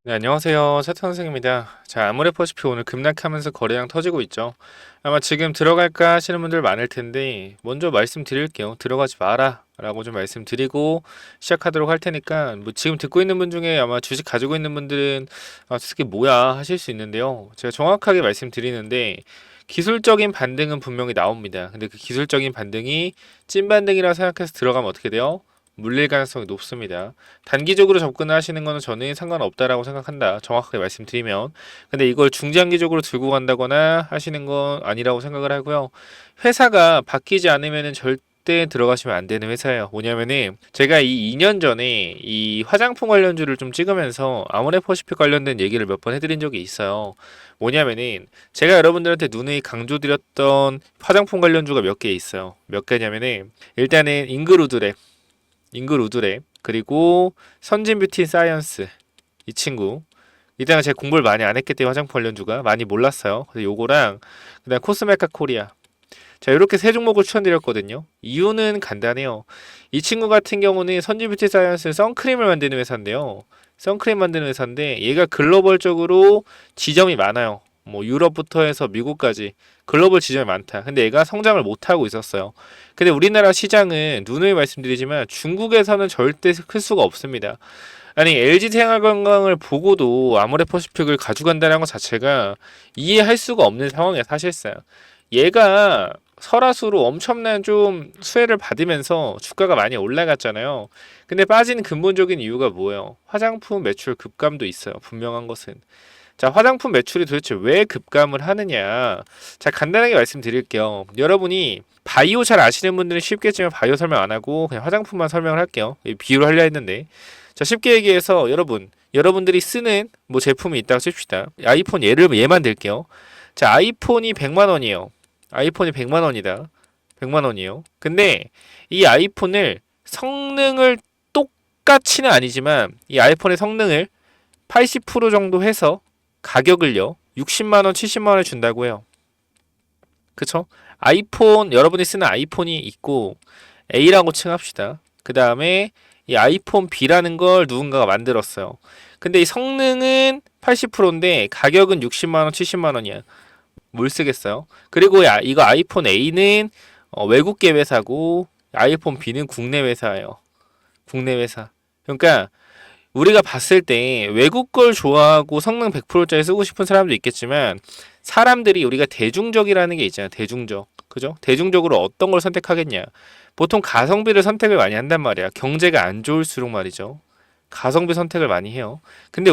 네, 안녕하세요. 차트 선생입니다. 자, 아모레퍼시픽 오늘 급락하면서 거래량 터지고 있죠. 아마 지금 들어갈까 하시는 분들 많을 텐데, 먼저 말씀드릴게요. 들어가지 마라. 라고 좀 말씀드리고 시작하도록 할 테니까, 뭐 지금 듣고 있는 분 중에 아마 주식 가지고 있는 분들은, 아, 저 새끼 뭐야 하실 수 있는데요. 제가 정확하게 말씀드리는데, 기술적인 반등은 분명히 나옵니다. 근데 그 기술적인 반등이 찐 반등이라 생각해서 들어가면 어떻게 돼요? 물릴 가능성이 높습니다. 단기적으로 접근하시는 거는 저는 상관없다라고 생각한다. 정확하게 말씀드리면. 근데 이걸 중장기적으로 들고 간다거나 하시는 건 아니라고 생각을 하고요. 회사가 바뀌지 않으면은 절대 들어가시면 안 되는 회사예요. 뭐냐면은 제가 이 2년 전에 이 화장품 관련주를 좀 찍으면서 아모레퍼시픽 관련된 얘기를 몇 번 해드린 적이 있어요. 뭐냐면은 제가 여러분들한테 누누이 강조드렸던 화장품 관련주가 몇 개 있어요. 몇 개냐면은 일단은 잉그루드랩 그리고 선진 뷰티 사이언스 이 친구 이때는 제가 공부를 많이 안 했기 때문에 화장품 관련주가 많이 몰랐어요. 그래서 요거랑 그다음 코스메카 코리아 자 이렇게 세 종목을 추천드렸거든요. 이유는 간단해요. 이 친구 같은 경우는 선진 뷰티 사이언스 선크림을 만드는 회사인데요. 선크림 만드는 회사인데 얘가 글로벌적으로 지점이 많아요. 뭐 유럽부터 해서 미국까지 글로벌 지점이 많다. 근데 얘가 성장을 못하고 있었어요. 근데 우리나라 시장은 누누이 말씀드리지만 중국에서는 절대 클 수가 없습니다. 아니 LG 생활건강을 보고도 아모레퍼시픽을 가져간다는 것 자체가 이해할 수가 없는 상황이야 사실상. 얘가 설화수로 엄청난 좀 수혜를 받으면서 주가가 많이 올라갔잖아요. 근데 빠진 근본적인 이유가 뭐예요? 화장품 매출 급감도 있어요. 분명한 것은. 자, 화장품 매출이 도대체 왜 급감을 하느냐? 자, 간단하게 말씀드릴게요. 여러분이 바이오 잘 아시는 분들은 쉽겠지만 바이오 설명 안 하고 그냥 화장품만 설명을 할게요. 비유를 하려 했는데. 자, 쉽게 얘기해서 여러분들이 쓰는 뭐 제품이 있다고 칩시다. 아이폰 얘만 들게요. 자, 아이폰이 100만 원이에요. 아이폰이 100만 원이다. 100만 원이에요. 근데 이 아이폰을 성능을 똑같이는 아니지만 이 아이폰의 성능을 80% 정도 해서 가격을요 60만 원, 70만 원에 준다고 해요. 그쵸? 아이폰 여러분이 쓰는 아이폰이 있고 A라고 칭합시다. 그 다음에 이 아이폰 B라는 걸 누군가가 만들었어요. 근데 이 성능은 80%인데 가격은 60만 원, 70만 원이야. 뭘 쓰겠어요? 그리고 이거 아이폰 A는 외국계 회사고 아이폰 B는 국내 회사예요. 국내 회사. 그러니까 우리가 봤을 때 외국 걸 좋아하고 성능 100%짜리 쓰고 싶은 사람도 있겠지만 사람들이 우리가 대중적이라는 게 있잖아요. 대중적. 그죠? 대중적으로 어떤 걸 선택하겠냐. 보통 가성비를 선택을 많이 한단 말이야. 경제가 안 좋을수록 말이죠. 가성비 선택을 많이 해요. 근데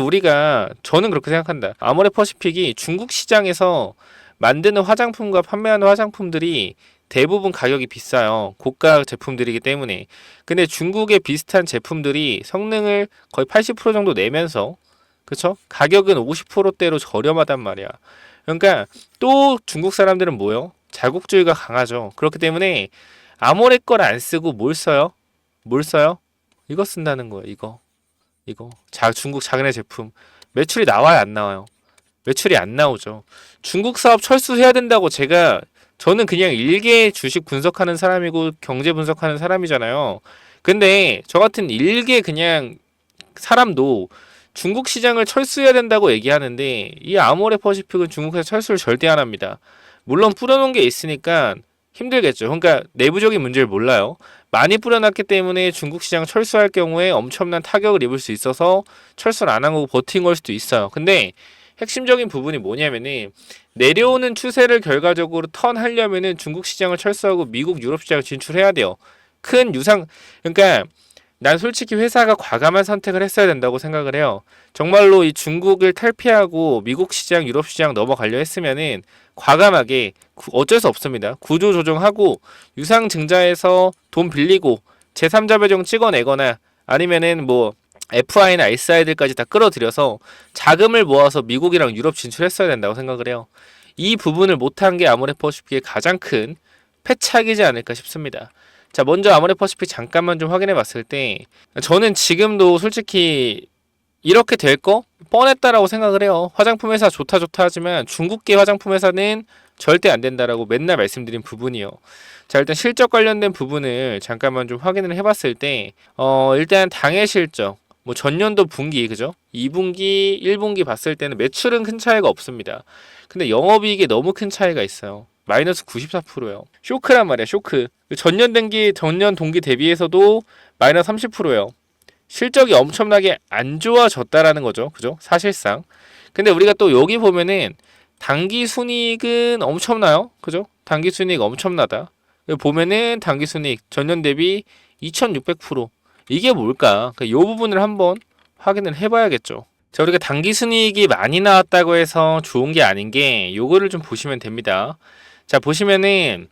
저는 그렇게 생각한다. 아모레퍼시픽이 중국 시장에서 만드는 화장품과 판매하는 화장품들이 대부분 가격이 비싸요. 고가 제품들이기 때문에. 근데 중국의 비슷한 제품들이 성능을 거의 80% 정도 내면서, 그쵸? 가격은 50%대로 저렴하단 말이야. 그러니까 또 중국 사람들은 뭐요? 자국주의가 강하죠. 그렇기 때문에 아모레 걸 안 쓰고 뭘 써요? 뭘 써요? 이거 쓴다는 거예요. 이거. 중국 자기네 제품. 매출이 나와요, 안 나와요? 매출이 안 나오죠. 중국 사업 철수해야 된다고 저는 그냥 일개 주식 분석하는 사람이고 경제 분석하는 사람이잖아요. 근데 저 같은 일개 그냥 사람도 중국 시장을 철수해야 된다고 얘기하는데 이 아모레퍼시픽은 중국에서 철수를 절대 안 합니다. 물론 뿌려놓은 게 있으니까 힘들겠죠. 그러니까 내부적인 문제를 몰라요. 많이 뿌려놨기 때문에 중국 시장 철수할 경우에 엄청난 타격을 입을 수 있어서 철수를 안 한 거고 버틴 걸 수도 있어요. 근데 핵심적인 부분이 뭐냐면은 내려오는 추세를 결과적으로 턴하려면은 중국 시장을 철수하고 미국, 유럽 시장을 진출해야 돼요. 큰 유상 그러니까 난 솔직히 회사가 과감한 선택을 했어야 된다고 생각을 해요. 정말로 이 중국을 탈피하고 미국 시장, 유럽 시장 넘어가려 했으면은 과감하게 어쩔 수 없습니다. 구조 조정하고 유상 증자해서 돈 빌리고 제3자 배정 찍어내거나 아니면은 뭐 FI나 SI들까지 다 끌어들여서 자금을 모아서 미국이랑 유럽 진출했어야 된다고 생각을 해요. 이 부분을 못한 게 아모레퍼시픽의 가장 큰 패착이지 않을까 싶습니다. 자, 먼저 아모레퍼시픽 잠깐만 좀 확인해 봤을 때 저는 지금도 솔직히 이렇게 될 거 뻔했다라고 생각을 해요. 화장품 회사 좋다 하지만 중국계 화장품 회사는 절대 안 된다라고 맨날 말씀드린 부분이요. 자, 일단 실적 관련된 부분을 잠깐만 좀 확인을 해봤을 때 일단 당해 실적 뭐 전년도 분기 그죠? 2분기, 1분기 봤을 때는 매출은 큰 차이가 없습니다. 근데 영업이익에 너무 큰 차이가 있어요. 마이너스 94%예요. 쇼크란 말이야, 쇼크. 전년 동기 대비해서도 마이너스 30%예요. 실적이 엄청나게 안 좋아졌다라는 거죠. 그죠? 사실상. 근데 우리가 또 여기 보면은 당기 순이익은 엄청나요. 그죠? 당기 순이익 엄청나다. 여기 보면은 당기 순이익 전년 대비 2600%. 이게 뭘까? 이 부분을 한번 확인을 해봐야겠죠. 자, 우리가 당기 순이익이 많이 나왔다고 해서 좋은 게 아닌 게 요거를 좀 보시면 됩니다. 자, 보시면은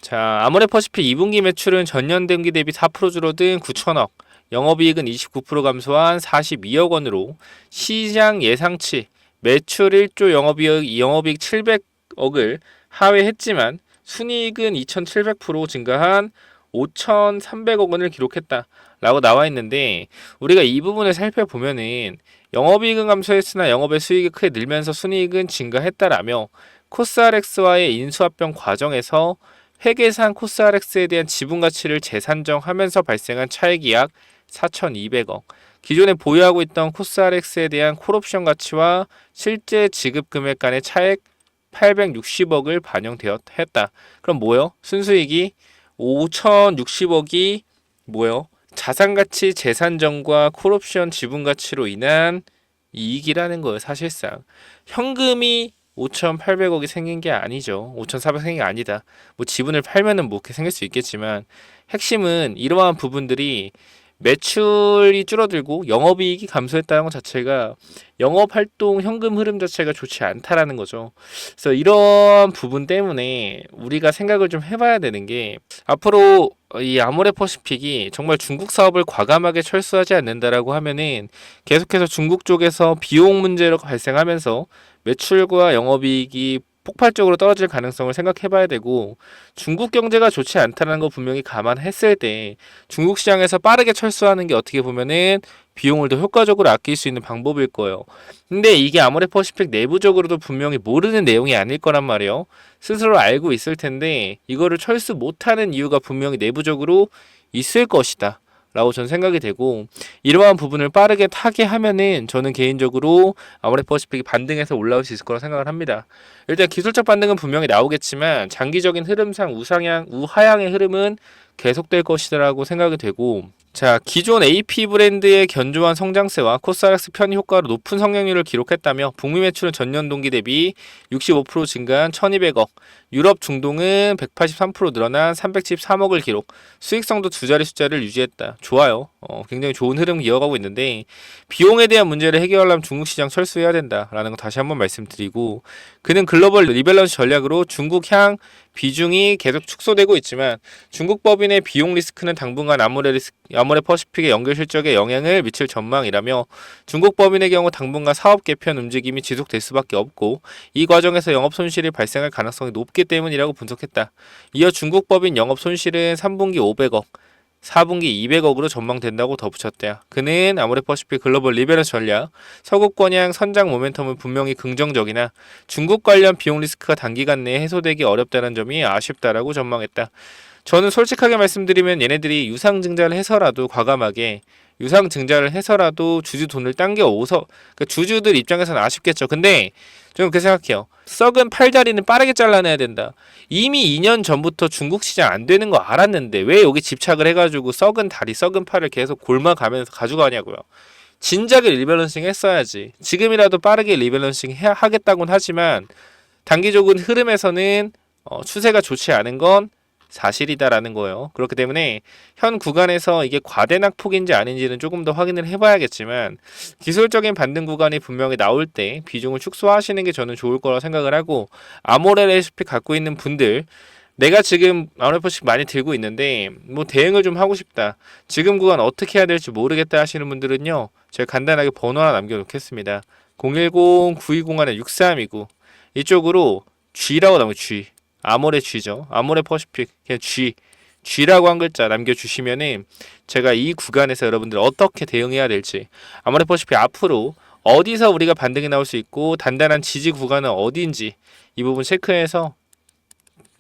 자, 아모레퍼시픽 2분기 매출은 전년 동기 대비 4% 줄어든 9천억, 영업이익은 29% 감소한 42억 원으로 시장 예상치 매출 1조 영업이익 700억을 하회했지만 순이익은 2700% 증가한 5,300억 원을 기록했다 라고 나와 있는데, 우리가 이 부분을 살펴보면은 영업이익은 감소했으나 영업의 수익이 크게 늘면서 순이익은 증가했다라며 코스알엑스와의 인수합병 과정에서 회계상 코스알엑스에 대한 지분 가치를 재산정하면서 발생한 차익이 약 4,200억, 기존에 보유하고 있던 코스알엑스에 대한 콜옵션 가치와 실제 지급 금액 간의 차액 860억을 반영되었다. 그럼 뭐요? 순수익이 5,060억이 뭐요? 자산가치 재산정과 콜옵션 지분가치로 인한 이익이라는 거예요. 사실상 현금이 5,800억이 생긴 게 아니죠. 5,400억 생긴 게 아니다. 뭐 지분을 팔면은 뭐 이렇게 생길 수 있겠지만, 핵심은 이러한 부분들이 매출이 줄어들고 영업이익이 감소했다는 것 자체가 영업활동 현금 흐름 자체가 좋지 않다라는 거죠. 그래서 이런 부분 때문에 우리가 생각을 좀 해봐야 되는 게, 앞으로 이 아모레퍼시픽이 정말 중국 사업을 과감하게 철수하지 않는다라고 하면은 계속해서 중국 쪽에서 비용 문제가 발생하면서 매출과 영업이익이 폭발적으로 떨어질 가능성을 생각해 봐야 되고, 중국 경제가 좋지 않다는 거 분명히 감안했을 때 중국 시장에서 빠르게 철수하는 게 어떻게 보면은 비용을 더 효과적으로 아낄 수 있는 방법일 거예요. 근데 이게 아모레퍼시픽 내부적으로도 분명히 모르는 내용이 아닐 거란 말이에요. 스스로 알고 있을 텐데 이거를 철수 못하는 이유가 분명히 내부적으로 있을 것이다 라고 저는 생각이 되고, 이러한 부분을 빠르게 타개하면은 저는 개인적으로 아모레퍼시픽이 반등해서 올라올 수 있을 거라고 생각을 합니다. 일단 기술적 반등은 분명히 나오겠지만 장기적인 흐름상 우하향의 흐름은 계속될 것이라고 생각이 되고, 자, 기존 AP 브랜드의 견조한 성장세와 코스알엑스 편입 효과로 높은 성장률을 기록했다며 북미 매출은 전년 동기 대비 65% 증가한 1,200억, 유럽 중동은 183% 늘어난 313억을 기록, 수익성도 두 자리 숫자를 유지했다. 좋아요. 굉장히 좋은 흐름 이어가고 있는데, 비용에 대한 문제를 해결하려면 중국 시장 철수해야 된다라는 거 다시 한번 말씀드리고, 그는 글로벌 리밸런스 전략으로 중국 향 비중이 계속 축소되고 있지만 중국 법인의 비용 리스크는 당분간 아모레퍼시픽의 연결 실적에 영향을 미칠 전망이라며, 중국 법인의 경우 당분간 사업 개편 움직임이 지속될 수밖에 없고 이 과정에서 영업 손실이 발생할 가능성이 높기 때문이라고 분석했다. 이어 중국 법인 영업 손실은 3분기 500억, 4분기 200억으로 전망된다고 덧붙였대요. 그는 아모레퍼시픽 글로벌 리밸런스 전략, 서구권향 선장 모멘텀은 분명히 긍정적이나 중국 관련 비용 리스크가 단기간 내에 해소되기 어렵다는 점이 아쉽다라고 전망했다. 저는 솔직하게 말씀드리면 얘네들이 유상증자를 해서라도 과감하게 유상증자를 해서라도 주주 돈을 당겨오서, 그러니까 주주들 입장에서는 아쉽겠죠. 근데 저는 그렇게 생각해요. 썩은 팔다리는 빠르게 잘라내야 된다. 이미 2년 전부터 중국 시장 안 되는 거 알았는데 왜 여기 집착을 해가지고 썩은 다리, 썩은 팔을 계속 골마가면서 가져가냐고요. 진작에 리밸런싱 했어야지. 지금이라도 빠르게 리밸런싱 하겠다고는 하지만 단기적인 흐름에서는 추세가 좋지 않은 건 사실이다라는 거예요. 그렇기 때문에 현 구간에서 이게 과대낙폭인지 아닌지는 조금 더 확인을 해봐야겠지만, 기술적인 반등 구간이 분명히 나올 때 비중을 축소하시는 게 저는 좋을 거라고 생각을 하고, 아모레퍼시픽 갖고 있는 분들, 내가 지금 아모레퍼시픽 많이 들고 있는데 뭐 대응을 좀 하고 싶다, 지금 구간 어떻게 해야 될지 모르겠다 하시는 분들은요, 제가 간단하게 번호 하나 남겨놓겠습니다. 010-9201-6329 이쪽으로 G라고 나오면 G, 아모레 G죠. 아모레퍼시픽 그냥 G라고 한 글자 남겨주시면은 제가 이 구간에서 여러분들 어떻게 대응해야 될지, 아모레퍼시픽 앞으로 어디서 우리가 반등이 나올 수 있고 단단한 지지 구간은 어디인지 이 부분 체크해서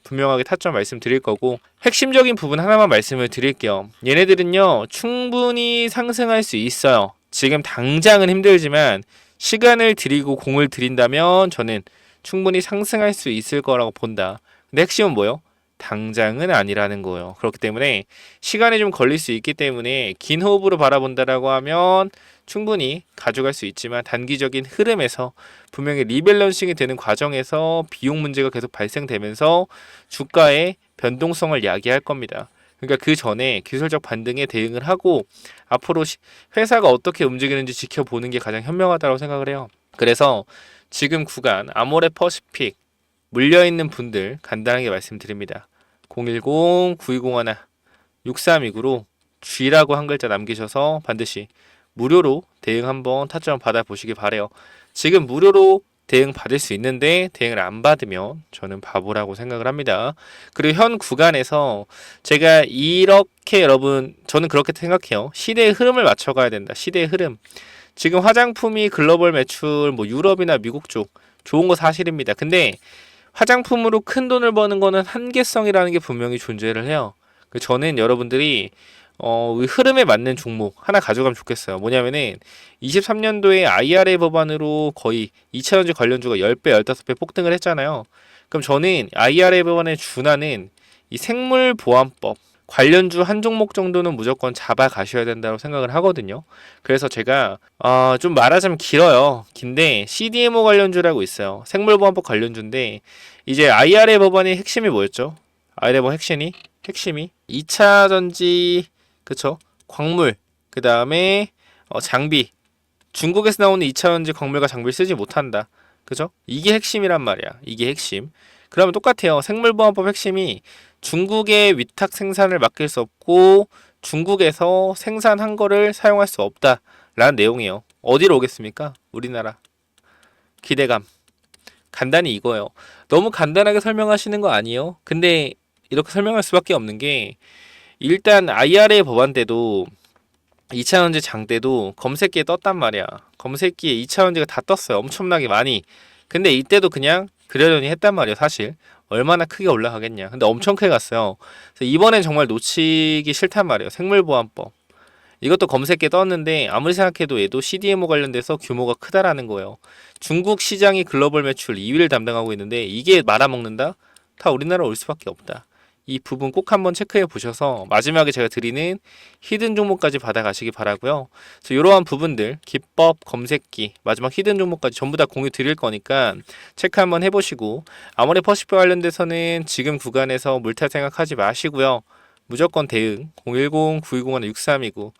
분명하게 타점 말씀드릴 거고, 핵심적인 부분 하나만 말씀을 드릴게요. 얘네들은요 충분히 상승할 수 있어요. 지금 당장은 힘들지만 시간을 들이고 공을 들인다면 저는 충분히 상승할 수 있을 거라고 본다. 근데 핵심은 뭐예요? 당장은 아니라는 거예요. 그렇기 때문에 시간이 좀 걸릴 수 있기 때문에 긴 호흡으로 바라본다라고 하면 충분히 가져갈 수 있지만 단기적인 흐름에서 분명히 리밸런싱이 되는 과정에서 비용 문제가 계속 발생되면서 주가의 변동성을 야기할 겁니다. 그러니까 그 전에 기술적 반등에 대응을 하고 앞으로 회사가 어떻게 움직이는지 지켜보는 게 가장 현명하다고 생각을 해요. 그래서 지금 구간 아모레 퍼시픽 물려있는 분들 간단하게 말씀드립니다. 010-9201-6329로 G라고 한 글자 남기셔서 반드시 무료로 대응 한번 타점 받아보시기 바래요. 지금 무료로 대응 받을 수 있는데 대응을 안 받으면 저는 바보라고 생각을 합니다. 그리고 현 구간에서 제가 이렇게 여러분 저는 그렇게 생각해요. 시대의 흐름을 맞춰가야 된다. 시대의 흐름. 지금 화장품이 글로벌 매출 뭐 유럽이나 미국 쪽 좋은 거 사실입니다. 근데 화장품으로 큰 돈을 버는 거는 한계성이라는 게 분명히 존재를 해요. 저는 여러분들이 이 흐름에 맞는 종목 하나 가져가면 좋겠어요. 뭐냐면은 23년도에 IRA 법안으로 거의 2차전지 관련주가 10배, 15배 폭등을 했잖아요. 그럼 저는 IRA 법안에 준하는 이 생물보안법 관련주 한 종목 정도는 무조건 잡아 가셔야 된다고 생각을 하거든요. 그래서 제가 좀 말하자면 길어요. 긴데 CDMO 관련주라고 있어요. 생물보안법 관련주인데 이제 IRA 법안의 핵심이 뭐였죠? IRA 법안 핵심이 2차 전지 그쵸? 광물 그 다음에 장비 중국에서 나오는 2차 전지 광물과 장비를 쓰지 못한다. 그죠? 이게 핵심이란 말이야. 이게 핵심. 그러면 똑같아요. 생물보안법 핵심이 중국의 위탁 생산을 맡길 수 없고 중국에서 생산한 거를 사용할 수 없다라는 내용이에요. 어디로 오겠습니까? 우리나라. 기대감. 간단히 이거예요. 너무 간단하게 설명하시는 거 아니에요? 근데 이렇게 설명할 수밖에 없는 게 일단 IRA 법안 때도 2차전지 장 때도 검색기에 떴단 말이야. 검색기에 2차전지가 다 떴어요. 엄청나게 많이. 근데 이때도 그냥 그러려니 했단 말이에요. 사실 얼마나 크게 올라가겠냐. 근데 엄청 크게 갔어요. 그래서 이번엔 정말 놓치기 싫단 말이에요. 생물보안법. 이것도 검색기에 떴는데 아무리 생각해도 얘도 CDMO 관련돼서 규모가 크다라는 거예요. 중국 시장이 글로벌 매출 2위를 담당하고 있는데 이게 말아먹는다? 다 우리나라 올 수밖에 없다. 이 부분 꼭 한번 체크해 보셔서 마지막에 제가 드리는 히든 종목까지 받아가시기 바라고요. 그래서 이러한 부분들 기법, 검색기, 마지막 히든 종목까지 전부 다 공유 드릴 거니까 체크 한번 해보시고 아모레 퍼시픽 관련돼서는 지금 구간에서 물타 생각하지 마시고요. 무조건 대응 010-9201-6329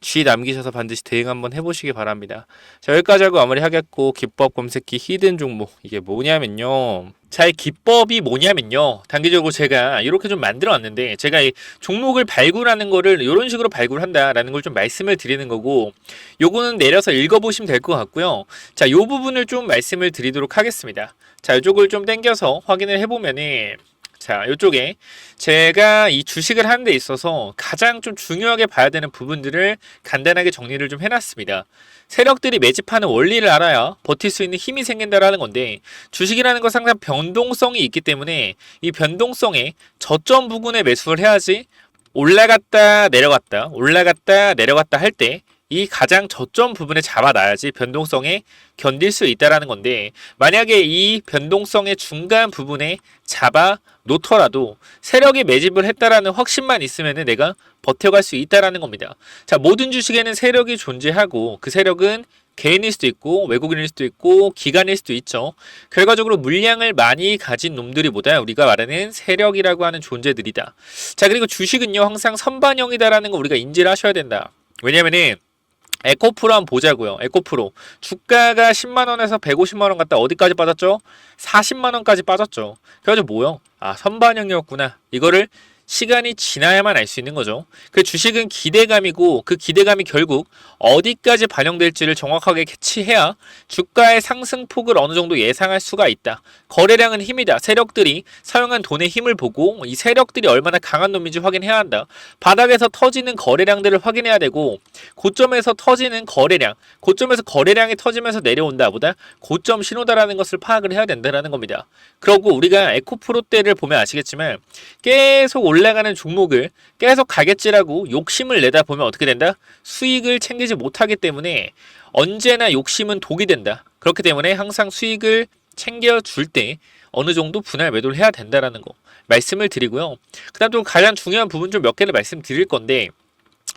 G 남기셔서 반드시 대응 한번 해보시기 바랍니다. 자, 여기까지 하고 마무리하겠고 기법 검색기 히든 종목 이게 뭐냐면요. 자, 이 기법이 뭐냐면요. 단기적으로 제가 이렇게 좀 만들어 왔는데 제가 이 종목을 발굴하는 거를 이런 식으로 발굴한다라는 걸 좀 말씀을 드리는 거고 요거는 내려서 읽어보시면 될 것 같고요. 자, 요 부분을 좀 말씀을 드리도록 하겠습니다. 자, 이쪽을 좀 당겨서 확인을 해보면은 자, 이쪽에 제가 이 주식을 하는 데 있어서 가장 좀 중요하게 봐야 되는 부분들을 간단하게 정리를 좀 해놨습니다. 세력들이 매집하는 원리를 알아야 버틸 수 있는 힘이 생긴다라는 건데 주식이라는 건 항상 변동성이 있기 때문에 이 변동성에 저점 부근에 매수를 해야지 올라갔다 내려갔다 할 때 이 가장 저점 부분에 잡아놔야지 변동성에 견딜 수 있다라는 건데 만약에 이 변동성의 중간 부분에 잡아 놓더라도 세력이 매집을 했다라는 확신만 있으면 내가 버텨갈 수 있다라는 겁니다. 자, 모든 주식에는 세력이 존재하고 그 세력은 개인일 수도 있고 외국인일 수도 있고 기관일 수도 있죠. 결과적으로 물량을 많이 가진 놈들이보다 우리가 말하는 세력이라고 하는 존재들이다. 자, 그리고 주식은요 항상 선반영이다라는 거 우리가 인지를 하셔야 된다. 왜냐면은 에코프로 한번 보자고요. 에코프로 주가가 10만원에서 150만원 갔다 어디까지 빠졌죠? 40만원까지 빠졌죠. 그래가지고 뭐요? 아, 선반영이었구나. 이거를 시간이 지나야만 알 수 있는 거죠. 그 주식은 기대감이고 그 기대감이 결국 어디까지 반영될지를 정확하게 캐치해야 주가의 상승폭을 어느 정도 예상할 수가 있다. 거래량은 힘이다. 세력들이 사용한 돈의 힘을 보고 이 세력들이 얼마나 강한 놈인지 확인해야 한다. 바닥에서 터지는 거래량들을 확인해야 되고 고점에서 터지는 거래량, 고점에서 거래량이 터지면서 내려온다 보다 고점 신호다라는 것을 파악을 해야 된다는 겁니다. 그리고 우리가 에코프로 때를 보면 아시겠지만 계속 올라 올라가는 종목을 계속 가겠지라고 욕심을 내다 보면 어떻게 된다? 수익을 챙기지 못하기 때문에 언제나 욕심은 독이 된다. 그렇기 때문에 항상 수익을 챙겨줄 때 어느 정도 분할 매도를 해야 된다라는 거 말씀을 드리고요. 그 다음 또 가장 중요한 부분 좀 몇 개를 말씀드릴 건데,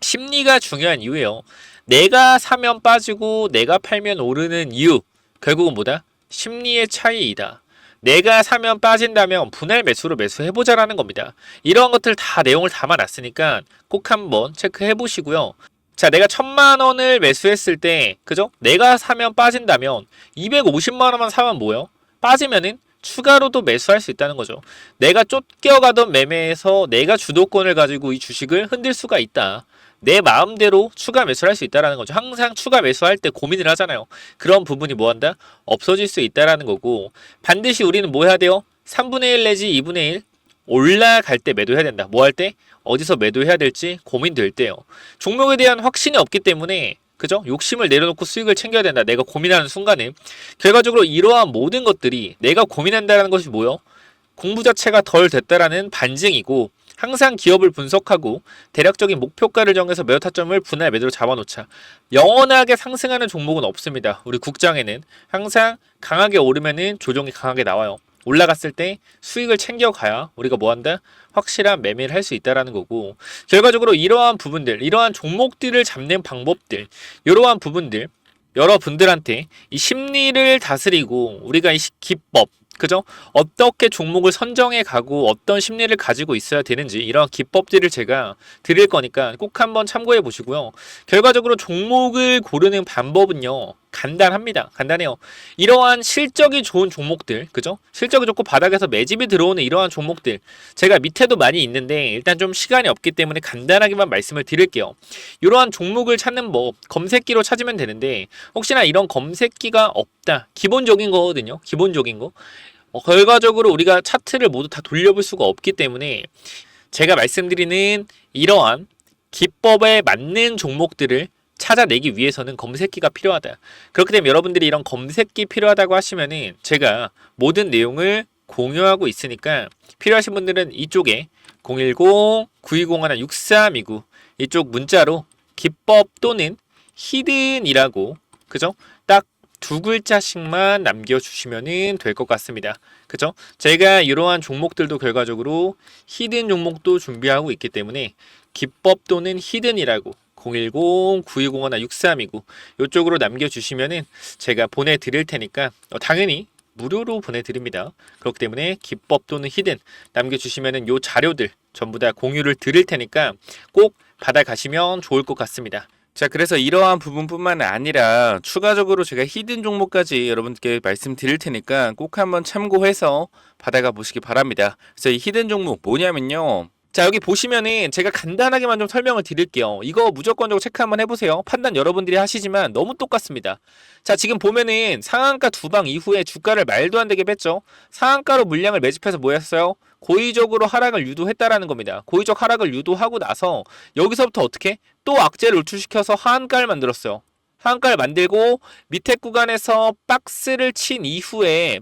심리가 중요한 이유예요. 내가 사면 빠지고 내가 팔면 오르는 이유, 결국은 뭐다? 심리의 차이이다. 내가 사면 빠진다면 분할 매수로 매수해보자라는 겁니다. 이러한 것들 다 내용을 담아놨으니까 꼭 한번 체크해 보시고요. 자, 내가 1000만원을 매수했을 때, 그죠? 내가 사면 빠진다면 250만원만 사면 뭐예요? 빠지면은 추가로도 매수할 수 있다는 거죠. 내가 쫓겨가던 매매에서 내가 주도권을 가지고 이 주식을 흔들 수가 있다. 내 마음대로 추가 매수를 할 수 있다는 거죠. 항상 추가 매수할 때 고민을 하잖아요. 그런 부분이 뭐한다? 없어질 수 있다는 거고, 반드시 우리는 뭐 해야 돼요? 3분의 1 내지 2분의 1 올라갈 때 매도해야 된다. 뭐 할 때? 어디서 매도해야 될지 고민될 때요. 종목에 대한 확신이 없기 때문에, 그죠? 욕심을 내려놓고 수익을 챙겨야 된다. 내가 고민하는 순간에 결과적으로 이러한 모든 것들이 내가 고민한다는 것이 뭐요? 공부 자체가 덜 됐다라는 반증이고, 항상 기업을 분석하고 대략적인 목표가를 정해서 매도 타점을 분할 매도로 잡아놓자. 영원하게 상승하는 종목은 없습니다. 우리 국장에는 항상 강하게 오르면은 조정이 강하게 나와요. 올라갔을 때 수익을 챙겨가야 우리가 뭐한다? 확실한 매매를 할 수 있다라는 거고, 결과적으로 이러한 부분들, 이러한 종목들을 잡는 방법들, 이러한 부분들 여러분들한테 이 심리를 다스리고 우리가 이 기법, 그죠? 어떻게 종목을 선정해 가고 어떤 심리를 가지고 있어야 되는지 이런 기법들을 제가 드릴 거니까 꼭 한번 참고해 보시고요. 결과적으로 종목을 고르는 방법은요, 간단합니다. 간단해요. 이러한 실적이 좋은 종목들, 그죠? 실적이 좋고 바닥에서 매집이 들어오는 이러한 종목들, 제가 밑에도 많이 있는데 일단 좀 시간이 없기 때문에 간단하게만 말씀을 드릴게요. 이러한 종목을 찾는 법, 검색기로 찾으면 되는데, 혹시나 이런 검색기가 없다, 기본적인 거거든요. 기본적인 거. 결과적으로 우리가 차트를 모두 다 돌려볼 수가 없기 때문에 제가 말씀드리는 이러한 기법에 맞는 종목들을 찾아내기 위해서는 검색기가 필요하다. 그렇기 때문에 여러분들이 이런 검색기 필요하다고 하시면은 제가 모든 내용을 공유하고 있으니까 필요하신 분들은 이쪽에 010-9201-6329 이쪽 문자로 기법 또는 히든이라고, 그죠? 딱 두 글자씩만 남겨주시면 될 것 같습니다. 그죠? 제가 이러한 종목들도 결과적으로 히든 종목도 준비하고 있기 때문에 기법 또는 히든이라고 010-9201-6329 이쪽으로 남겨주시면은 제가 보내드릴 테니까 당연히 무료로 보내드립니다. 그렇기 때문에 기법 또는 히든 남겨주시면은 요 자료들 전부 다 공유를 드릴 테니까 꼭 받아가시면 좋을 것 같습니다. 자, 그래서 이러한 부분뿐만 아니라 추가적으로 제가 히든 종목까지 여러분께 말씀드릴 테니까 꼭 한번 참고해서 받아가 보시기 바랍니다. 그래서 이 히든 종목 뭐냐면요, 자, 여기 보시면은 제가 간단하게만 좀 설명을 드릴게요. 이거 무조건적으로 체크 한번 해보세요. 판단 여러분들이 하시지만 너무 똑같습니다. 자, 지금 보면은 상한가 두방 이후에 주가를 말도 안 되게 뺐죠. 상한가로 물량을 매집해서 뭐 했어요? 고의적으로 하락을 유도했다라는 겁니다. 고의적 하락을 유도하고 나서 여기서부터 어떻게? 또 악재를 노출시켜서 하한가를 만들었어요. 하한가를 만들고 밑에 구간에서 박스를 친 이후에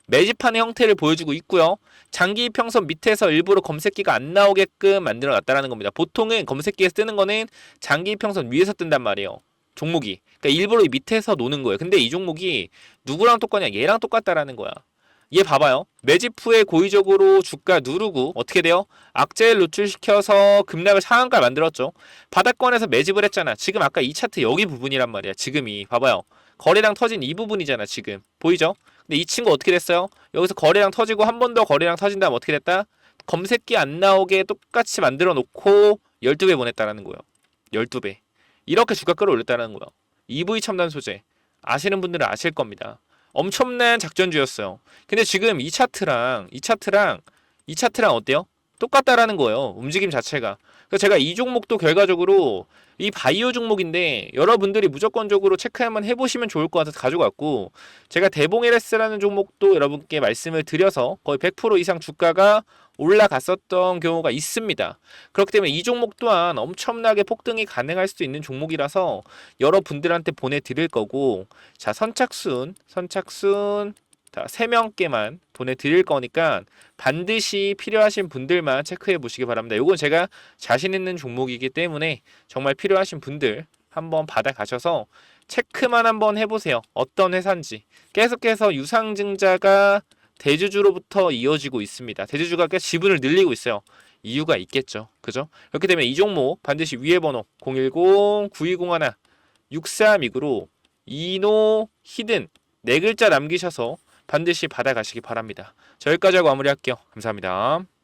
매집하는 형태를 보여주고 있고요. 장기 이평선 밑에서 일부러 검색기가 안 나오게끔 만들어 놨다라는 겁니다. 보통은 검색기에서 뜨는 거는 장기 이평선 위에서 뜬단 말이에요. 종목이. 그러니까 일부러 밑에서 노는 거예요. 근데 이 종목이 누구랑 똑같냐? 얘랑 똑같다라는 거야. 얘 봐봐요. 매집 후에 고의적으로 주가 누르고 어떻게 돼요? 악재를 노출시켜서 급락을 상한가 만들었죠. 바닥권에서 매집을 했잖아. 지금 아까 이 차트 여기 부분이란 말이야. 지금이 봐봐요. 거래량 터진 이 부분이잖아. 지금 보이죠? 근데 이 친구 어떻게 됐어요? 여기서 거래량 터지고 한 번 더 거래량 터진 다음 어떻게 됐다? 검색기 안 나오게 똑같이 만들어 놓고 12배 보냈다라는 거예요. 12배. 이렇게 주가 끌어올렸다는 거예요. EV 첨단 소재 아시는 분들은 아실 겁니다. 엄청난 작전주였어요. 근데 지금 이 차트랑 어때요? 똑같다라는 거예요. 움직임 자체가. 그래서 제가 이 종목도 결과적으로 이 바이오 종목인데 여러분들이 무조건적으로 체크 한번 해보시면 좋을 것 같아서 가져갔고, 제가 대봉LS라는 종목도 여러분께 말씀을 드려서 거의 100% 이상 주가가 올라갔었던 경우가 있습니다. 그렇기 때문에 이 종목 또한 엄청나게 폭등이 가능할 수도 있는 종목이라서 여러분들한테 보내드릴 거고, 자, 선착순 자, 3명께만 보내드릴 거니까 반드시 필요하신 분들만 체크해 보시기 바랍니다. 이건 제가 자신 있는 종목이기 때문에 정말 필요하신 분들 한번 받아가셔서 체크만 한번 해보세요. 어떤 회사인지. 계속해서 유상증자가 대주주로부터 이어지고 있습니다. 대주주가 꽤 지분을 늘리고 있어요. 이유가 있겠죠. 그죠? 그렇기 때문에 이 종목 반드시 위에 번호 010-9201-6329로 이노 히든 4글자 남기셔서 반드시 받아가시기 바랍니다. 자, 여기까지 하고 마무리할게요. 감사합니다.